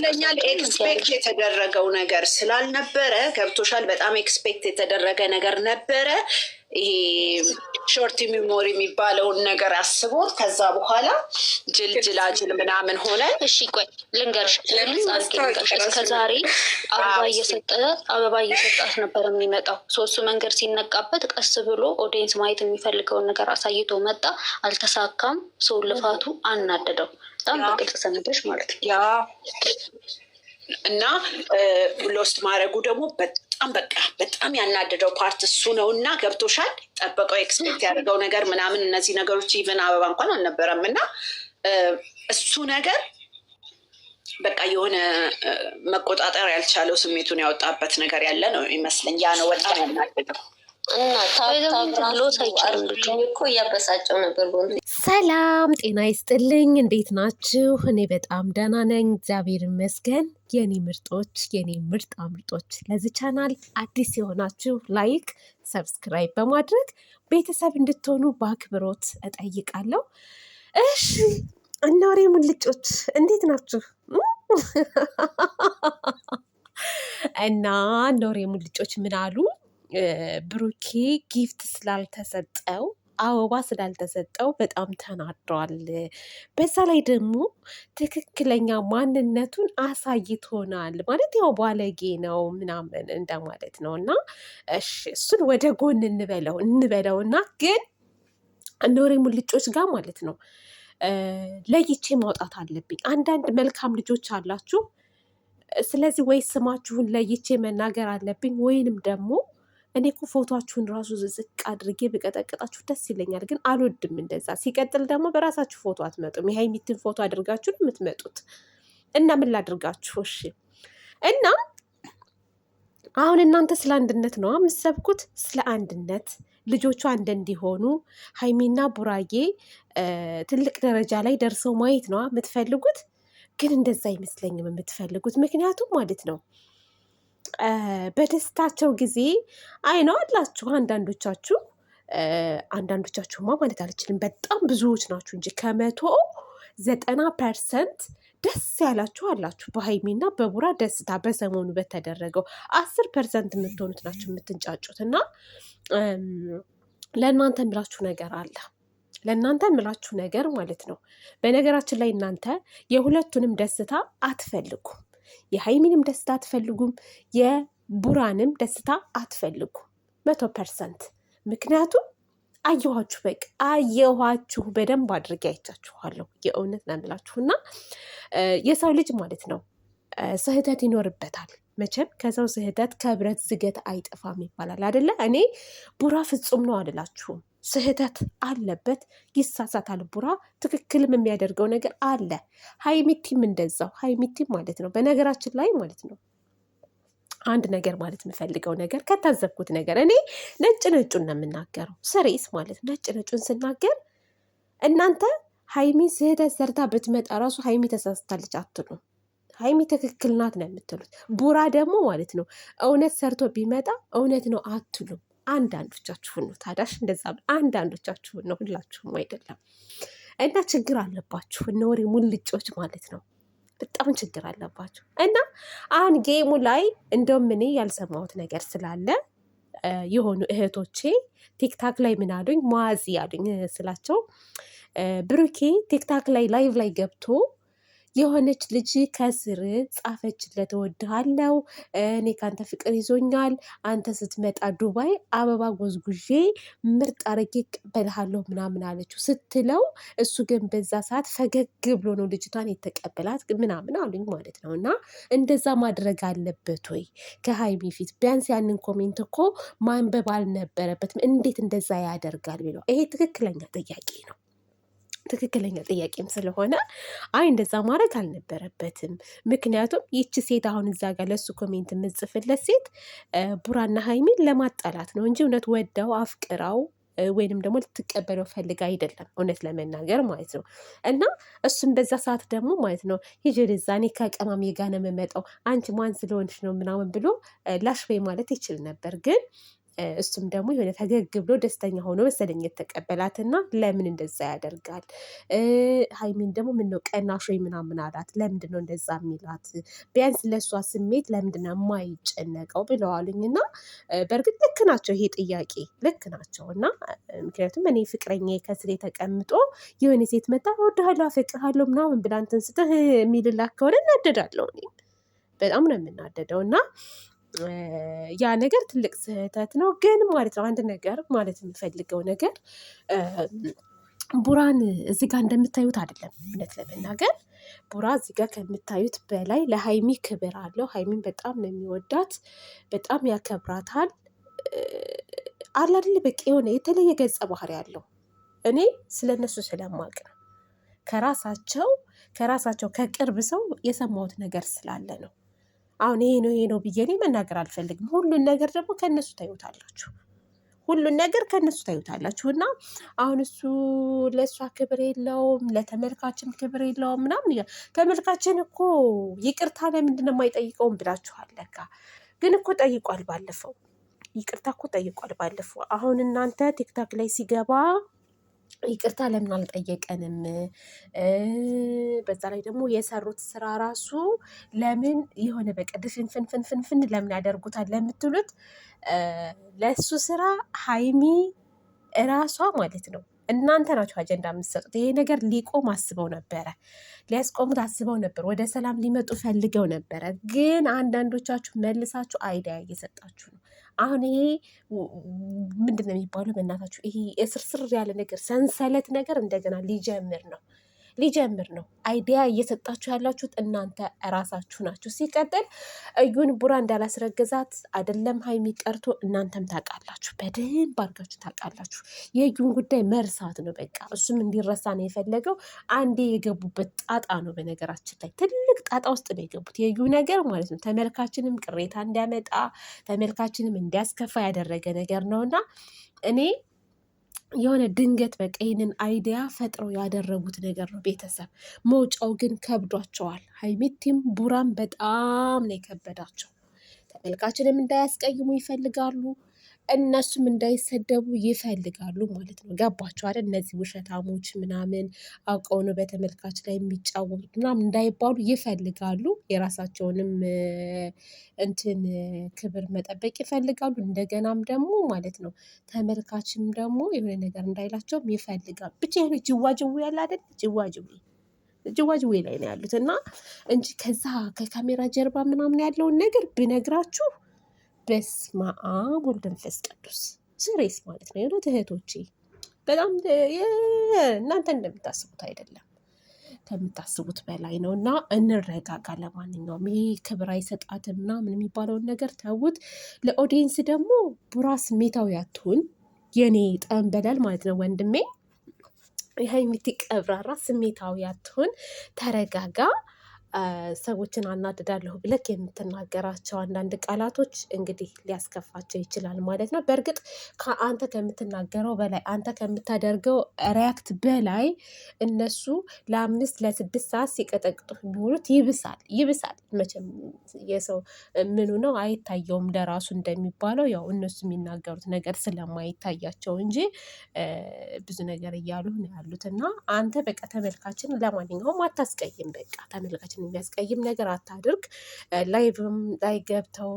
ይመስለኛል ኤክስፔክት የተደረገው ነገር ስላልነበረ ገብቶሻል። በጣም ኤክስፔክት የተደረገ ነገር ነበረ። ይሄ ሾርት ሚሞሪ የሚባለውን ነገር አስቦት ከዛ በኋላ ጅልጅላጅል ምናምን ሆነ። እሺ ቆይ ልንገርሽ፣ እስከዛሬ አበባ እየሰጣት ነበር የሚመጣው። ሶስቱ መንገድ ሲነቃበት ቀስ ብሎ ኦዲየንስ ማየት የሚፈልገውን ነገር አሳይቶ መጣ። አልተሳካም። ሰው ልፋቱ አናደደው። በጣም በግልጽ ሰነዶች ማለት ነው። ያ እና ሎስት ማድረጉ ደግሞ በጣም ያናደደው ፓርት እሱ ነው። እና ገብቶሻል። ጠበቀው ኤክስፔክት ያደርገው ነገር ምናምን እነዚህ ነገሮች ኢቨን አበባ እንኳን አልነበረም። እና እሱ ነገር በቃ የሆነ መቆጣጠር ያልቻለው ስሜቱን ያወጣበት ነገር ያለ ነው ይመስለኝ። ያ ነው በጣም ያናደደው። እና እኮ እያበሳጨው ነበር። ሰላም ጤና ይስጥልኝ። እንዴት ናችሁ? እኔ በጣም ደህና ነኝ፣ እግዚአብሔር ይመስገን። የኔ ምርጦች፣ የኔ ምርጣ ምርጦች፣ ለዚህ ቻናል አዲስ የሆናችሁ ላይክ፣ ሰብስክራይብ በማድረግ ቤተሰብ እንድትሆኑ በአክብሮት እጠይቃለሁ። እሺ እናሬ ሙልጮች እንዴት ናችሁ? እና ኖሬ ሙልጮች ምን አሉ? ብሩኬ ጊፍት ስላልተሰጠው አበባ ስላልተሰጠው በጣም ተናዷል። በዛ ላይ ደግሞ ትክክለኛ ማንነቱን አሳይቶናል ማለት ያው ባለጌ ነው ምናምን እንደማለት ነው። እና እሺ እሱን ወደ ጎን እንበለው እና ግን ኖሬ ሙልጮች ጋር ማለት ነው ለይቼ ማውጣት አለብኝ። አንዳንድ መልካም ልጆች አላችሁ። ስለዚህ ወይ ስማችሁን ለይቼ መናገር አለብኝ ወይንም ደግሞ እኔ እኮ ፎቶችሁን ራሱ ዝቅ አድርጌ ብቀጠቅጣችሁ ደስ ይለኛል፣ ግን አልወድም እንደዛ። ሲቀጥል ደግሞ በራሳችሁ ፎቶ አትመጡም። የሀይሚትን ፎቶ አድርጋችሁ ነው የምትመጡት። እና ምን ላድርጋችሁ? እሺ እና አሁን እናንተ ስለ አንድነት ነው የምትሰብኩት፣ ስለ አንድነት ልጆቹ አንድ እንዲሆኑ ሀይሚና ቡራዬ ትልቅ ደረጃ ላይ ደርሰው ማየት ነው የምትፈልጉት። ግን እንደዛ አይመስለኝም የምትፈልጉት። ምክንያቱም ማለት ነው በደስታቸው ጊዜ አይነው አላችሁ አንዳንዶቻችሁማ ማለት አልችልም፣ በጣም ብዙዎች ናችሁ እንጂ 190% ደስ ያላችሁ አላችሁ በሀይሚና በቡራ ደስታ በሰሞኑ በተደረገው 10% የምትሆኑት ናችሁ የምትንጫጩት። እና ለእናንተ ምላችሁ ነገር አለ። ለእናንተ ምላችሁ ነገር ማለት ነው። በነገራችን ላይ እናንተ የሁለቱንም ደስታ አትፈልጉም። የሀይሚንም ደስታ አትፈልጉም፣ የቡራንም ደስታ አትፈልጉም 100%። ምክንያቱም አየኋችሁ፣ በቃ አየኋችሁ፣ በደንብ አድርጌ አይቻችኋለሁ። የእውነት ነው የምላችሁና የሰው ልጅ ማለት ነው ስህተት ይኖርበታል። መቼም ከሰው ስህተት ከብረት ዝገት አይጠፋም ይባላል አይደለ? እኔ ቡራ ፍጹም ነው አልላችሁም። ስህተት አለበት፣ ይሳሳታል። ቡራ ትክክልም የሚያደርገው ነገር አለ። ሀይሚቲም እንደዛው። ሀይሚቲም ማለት ነው በነገራችን ላይ ማለት ነው አንድ ነገር ማለት የምፈልገው ነገር ከታዘብኩት ነገር እኔ ነጭ ነጩን ነው የምናገረው። ስሬስ ማለት ነጭ ነጩን ስናገር እናንተ ሀይሚ ስህተት ሰርታ ብትመጣ ራሱ ሀይሚ ተሳስታለች አትሉም። ሀይሚ ትክክል ናት ነው የምትሉት። ቡራ ደግሞ ማለት ነው እውነት ሰርቶ ቢመጣ እውነት ነው አትሉም። አንዳንዶቻችሁን ነው ታዳሽ እንደዛ፣ አንዳንዶቻችሁን ነው፣ ሁላችሁም አይደለም። እና ችግር አለባችሁ እነ ወሬ ሙልጮች ማለት ነው። በጣም ችግር አለባችሁ። እና አሁን ጌሙ ላይ እንደውም እኔ ያልሰማሁት ነገር ስላለ የሆኑ እህቶቼ ቲክታክ ላይ ምን አሉኝ፣ ማዚ አሉኝ ስላቸው ብሩኬ ቲክታክ ላይ ላይቭ ላይ ገብቶ የሆነች ልጅ ከስር ጻፈችለት፣ እወድሃለሁ፣ እኔ ካንተ ፍቅር ይዞኛል፣ አንተ ስትመጣ ዱባይ አበባ ጎዝጉዤ ምርጥ አረጌ እቀበልሃለሁ ምናምን አለችው ስትለው፣ እሱ ግን በዛ ሰዓት ፈገግ ብሎ ነው ልጅቷን የተቀበላት ምናምን አሉኝ ማለት ነው። እና እንደዛ ማድረግ አለበት ወይ ከሀይሚ ፊት? ቢያንስ ያንን ኮሜንት እኮ ማንበብ አልነበረበትም። እንዴት እንደዛ ያደርጋል ብለው። ይሄ ትክክለኛ ጥያቄ ነው። ትክክለኛ ጥያቄም ስለሆነ አይ እንደዛ ማድረግ አልነበረበትም። ምክንያቱም ይቺ ሴት አሁን እዛ ጋር ለሱ ኮሜንት የምጽፍለት ሴት ቡራና ሀይሚን ለማጣላት ነው እንጂ እውነት ወዳው አፍቅራው ወይንም ደግሞ ልትቀበለው ፈልጋ አይደለም፣ እውነት ለመናገር ማለት ነው። እና እሱም በዛ ሰዓት ደግሞ ማለት ነው ሂጅ ወደዛ፣ እኔ ከቀማሚ ጋር ነው የምመጣው፣ አንቺ ማን ስለሆንሽ ነው ምናምን ብሎ ላሽበይ ማለት ይችል ነበር። ግን እሱም ደግሞ የሆነ ፈገግ ብሎ ደስተኛ ሆኖ መሰለኝ የተቀበላትና ለምን እንደዛ ያደርጋል? ሀይሚን ደግሞ ምነው ቀናሽ ወይ ምናምን አላት። ለምንድን ነው እንደዛ የሚላት? ቢያንስ ለእሷ ስሜት ለምንድን ነው የማይጨነቀው ብለዋልኝ። እና በእርግጥ ልክ ናቸው፣ ይሄ ጥያቄ ልክ ናቸው። እና ምክንያቱም እኔ ፍቅረኛ ከስሬ ተቀምጦ የሆነ ሴት መጣ እወድሃለሁ አፈቅርሃለሁ ምናምን ብላ እንትን ስትህ የሚልላት ከሆነ እናደዳለሁ። እኔ በጣም ነው የምናደደው። እና ያ ነገር ትልቅ ስህተት ነው። ግን ማለት ነው አንድ ነገር ማለት የምፈልገው ነገር ቡራን እዚህ ጋር እንደምታዩት አይደለም። እውነት ለመናገር ቡራ እዚህ ጋር ከምታዩት በላይ ለሀይሚ ክብር አለው። ሀይሚን በጣም ነው የሚወዳት፣ በጣም ያከብራታል። አለ አይደል በቃ የሆነ የተለየ ገጸ ባህሪ ያለው እኔ ስለነሱ ስለማቅ ነው። ከራሳቸው ከቅርብ ሰው የሰማሁት ነገር ስላለ ነው። አሁን ይሄ ነው ብዬ እኔ መናገር አልፈልግም። ሁሉን ነገር ደግሞ ከእነሱ ታዩታላችሁ። ሁሉን ነገር ከእነሱ ታዩታላችሁ። እና አሁን እሱ ለእሷ ክብር የለውም፣ ለተመልካችም ክብር የለውም ምናምን እያ ተመልካችን እኮ ይቅርታ ለምንድን ነው የማይጠይቀውም ብላችኋል። ለካ ግን እኮ ጠይቋል ባለፈው፣ ይቅርታ እኮ ጠይቋል ባለፈው። አሁን እናንተ ቲክታክ ላይ ሲገባ ይቅርታ ለምን አልጠየቀንም? በዛ ላይ ደግሞ የሰሩት ስራ ራሱ ለምን የሆነ በቃ ድፍንፍንፍንፍን ለምን ያደርጉታል ለምትሉት ለእሱ ስራ ሀይሚ እራሷ ማለት ነው እናንተ ናቸው አጀንዳ የምትሰጡት። ይሄ ነገር ሊቆም አስበው ነበረ፣ ሊያስቆሙት አስበው ነበር፣ ወደ ሰላም ሊመጡ ፈልገው ነበረ። ግን አንዳንዶቻችሁ መልሳችሁ አይዲያ እየሰጣችሁ ነው። አሁን ይሄ ምንድን ነው የሚባለው? በእናታችሁ ይሄ የስርስር ያለ ነገር ሰንሰለት ነገር እንደገና ሊጀምር ነው። አይዲያ እየሰጣችሁ ያላችሁት እናንተ እራሳችሁ ናችሁ። ሲቀጥል እዩን ቡራ እንዳላስረገዛት አይደለም ሀይሚ ቀርቶ እናንተም ታውቃላችሁ፣ በደንብ አድርጋችሁ ታውቃላችሁ። የእዩን ጉዳይ መርሳት ነው በቃ። እሱም እንዲረሳ ነው የፈለገው። አንዴ የገቡበት ጣጣ ነው። በነገራችን ላይ ትልቅ ጣጣ ውስጥ ነው የገቡት። የእዩ ነገር ማለት ነው ተመልካችንም ቅሬታ እንዲያመጣ ተመልካችንም እንዲያስከፋ ያደረገ ነገር ነው። እና እኔ የሆነ ድንገት በቃ ይህንን አይዲያ ፈጥረው ያደረጉት ነገር ነው። ቤተሰብ መውጫው ግን ከብዷቸዋል። ሀይሚቲም ቡራም በጣም ነው የከበዳቸው። ተመልካችንም እንዳያስቀይሙ ይፈልጋሉ፣ እነሱም እንዳይሰደቡ ይፈልጋሉ ማለት ነው። ገባቸው አይደል? እነዚህ ውሸታሞች ምናምን አውቀው ነው በተመልካች ላይ የሚጫወቱት ምናምን እንዳይባሉ ይፈልጋሉ። የራሳቸውንም እንትን ክብር መጠበቅ ይፈልጋሉ። እንደገናም ደግሞ ማለት ነው ተመልካችም ደግሞ የሆነ ነገር እንዳይላቸውም ይፈልጋሉ። ብቻ የሆነ ጅዋጅዌ ያለ አይደል? ጅዋጅዌ ላይ ነው ያሉት እና እንጂ ከዛ ከካሜራ ጀርባ ምናምን ያለውን ነገር ብነግራችሁ በስመ አብ ወወልድ ወመንፈስ ቅዱስ ስሬስ ማለት ነው። የሆነ እህቶቼ በጣም እናንተ እንደምታስቡት አይደለም፣ ከምታስቡት በላይ ነው። እና እንረጋጋ። ለማንኛውም ይሄ ክብር አይሰጣትም ምናምን የሚባለውን ነገር ተውት። ለኦዲየንስ ደግሞ ቡራ ስሜታዊ አትሁን የኔ ጠንበላል ማለት ነው ወንድሜ። የሀይሚቲ ቀብራራ ስሜታዊ አትሁን፣ ተረጋጋ። ሰዎችን አናድዳለሁ ብለክ የምትናገራቸው አንዳንድ ቃላቶች እንግዲህ ሊያስከፋቸው ይችላል ማለት ነው። በእርግጥ ከአንተ ከምትናገረው በላይ አንተ ከምታደርገው ሪያክት በላይ እነሱ ለ5-6 ሰዓት ሲቀጠቅጡ የሚሆኑት ይብሳል። መቼም የሰው ምኑ ነው አይታየውም ለራሱ እንደሚባለው፣ ያው እነሱ የሚናገሩት ነገር ስለማይታያቸው እንጂ ብዙ ነገር እያሉ ነው ያሉት። እና አንተ በቃ ተመልካችን ለማንኛውም አታስቀይም። በቃ ተመልካችን የሚያስቀይም ነገር አታድርግ። ላይቭም ላይ ገብተው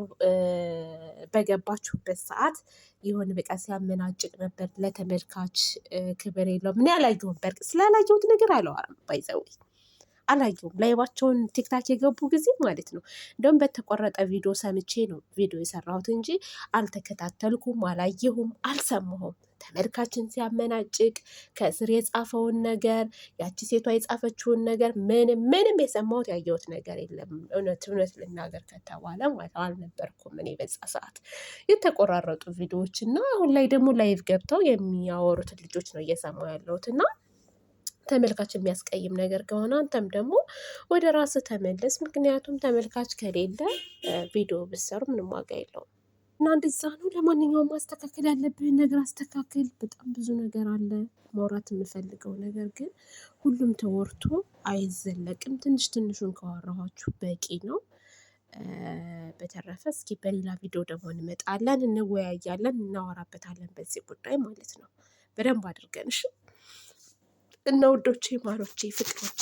በገባችሁበት ሰዓት የሆነ በቃ ሲያመናጭቅ ነበር። ለተመልካች ክብር የለውም። ምን ያላየሁም በርቅ ስላላየሁት ነገር አለዋም ባይዘው አላየሁም። ላይቫቸውን ቲክታክ የገቡ ጊዜ ማለት ነው እንደውም በተቆረጠ ቪዲዮ ሰምቼ ነው ቪዲዮ የሰራሁት እንጂ አልተከታተልኩም፣ አላየሁም፣ አልሰማሁም። ተመልካችን ሲያመናጭቅ ከስር የጻፈውን ነገር ያቺ ሴቷ የጻፈችውን ነገር ምንም የሰማሁት ያየሁት ነገር የለም። እውነት ልናገር ከተባለ ማለት አልነበርኩም እኔ በዛ ሰዓት። የተቆራረጡ ቪዲዮዎች እና አሁን ላይ ደግሞ ላይቭ ገብተው የሚያወሩትን ልጆች ነው እየሰማሁ ያለሁት። እና ተመልካች የሚያስቀይም ነገር ከሆነ አንተም ደግሞ ወደ ራስህ ተመለስ። ምክንያቱም ተመልካች ከሌለ ቪዲዮ ብትሰሩ ምንም ዋጋ የለውም። እና እንደዛ ነው። ለማንኛውም ማስተካከል ያለብህን ነገር አስተካክል። በጣም ብዙ ነገር አለ ማውራት የምፈልገው ነገር፣ ግን ሁሉም ተወርቶ አይዘለቅም። ትንሹን ካወራኋችሁ በቂ ነው። በተረፈ እስኪ በሌላ ቪዲዮ ደግሞ እንመጣለን፣ እንወያያለን፣ እናወራበታለን በዚህ ጉዳይ ማለት ነው በደንብ አድርገን። እሺ እና ውዶቼ፣ ማሮቼ፣ ፍቅሮቼ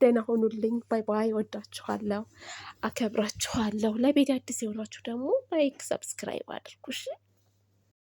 ደህና ሆኑልኝ። ባይ ባይ። ወዳችኋለሁ፣ አከብራችኋለሁ። ለቤት አዲስ የሆናችሁ ደግሞ ላይክ ሰብስክራይብ አድርጉ። እሺ